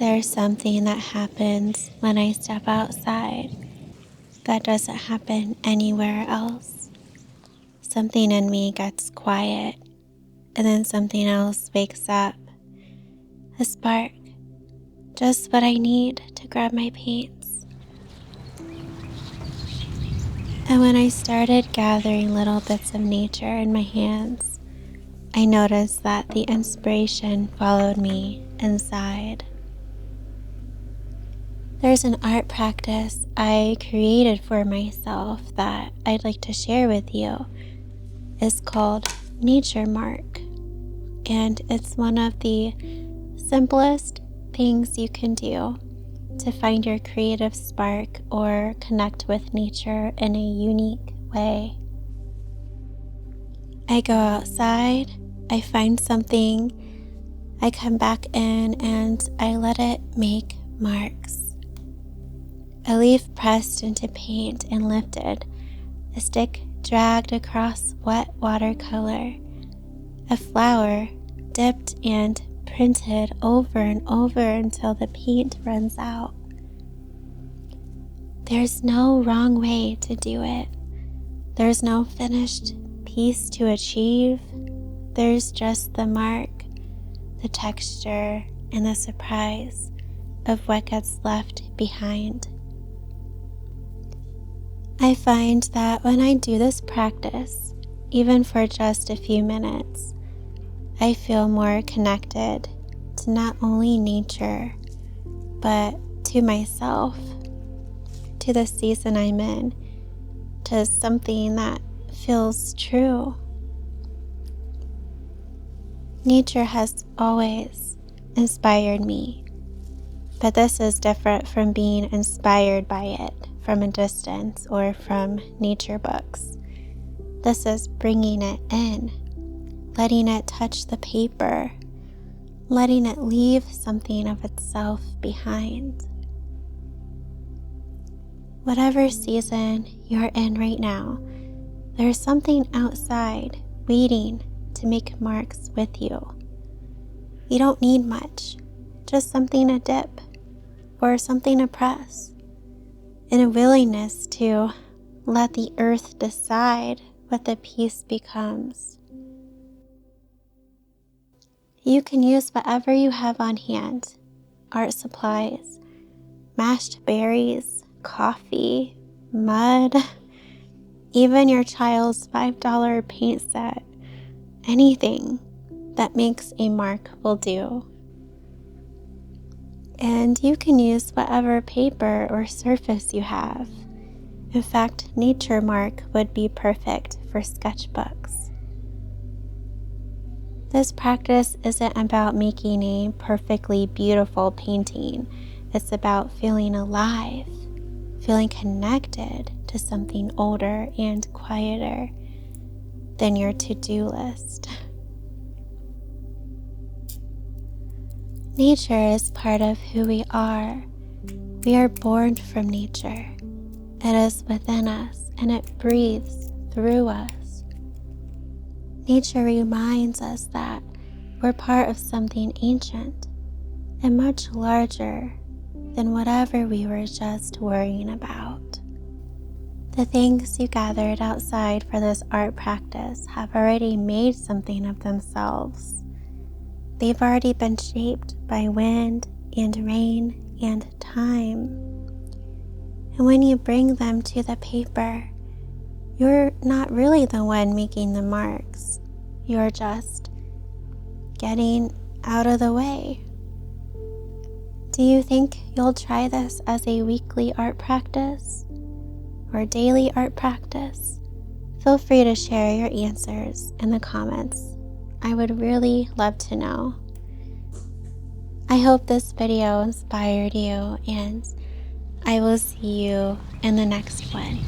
There's something that happens when I step outside that doesn't happen anywhere else. Something in me gets quiet, and then something else wakes up. A spark, just what I need to grab my paints. And when I started gathering little bits of nature in my hands, I noticed that the inspiration followed me inside. There's an art practice I created for myself that I'd like to share with you. It's called Nature Mark, and it's one of the simplest things you can do to find your creative spark or connect with nature in a unique way. I go outside, I find something, I come back in, and I let it make marks. A leaf pressed into paint and lifted, a stick dragged across wet watercolor, a flower dipped and printed over and over until the paint runs out. There's no wrong way to do it. There's no finished piece to achieve. There's just the mark, the texture, and the surprise of what gets left behind. I find that when I do this practice, even for just a few minutes, I feel more connected to not only nature, but to myself, to the season I'm in, to something that feels true. Nature has always inspired me, but this is different from being inspired by it from a distance or from nature books. This is bringing it in, letting it touch the paper, letting it leave something of itself behind. Whatever season you're in right now, there's something outside waiting to make marks with you. You don't need much, just something to dip or something to press, and a willingness to let the earth decide what the piece becomes. You can use whatever you have on hand, art supplies, mashed berries, coffee, mud, even your child's $5 paint set. Anything that makes a mark will do. And you can use whatever paper or surface you have. In fact, Nature Mark would be perfect for sketchbooks. This practice isn't about making a perfectly beautiful painting. It's about feeling alive, feeling connected to something older and quieter than your to-do list. Nature is part of who we are. We are born from nature. It is within us, and it breathes through us. Nature reminds us that we're part of something ancient and much larger than whatever we were just worrying about. The things you gathered outside for this art practice have already made something of themselves. They've already been shaped by wind and rain and time. And when you bring them to the paper, you're not really the one making the marks. You're just getting out of the way. Do you think you'll try this as a weekly art practice or daily art practice? Feel free to share your answers in the comments. I would really love to know. I hope this video inspired you, and I will see you in the next one.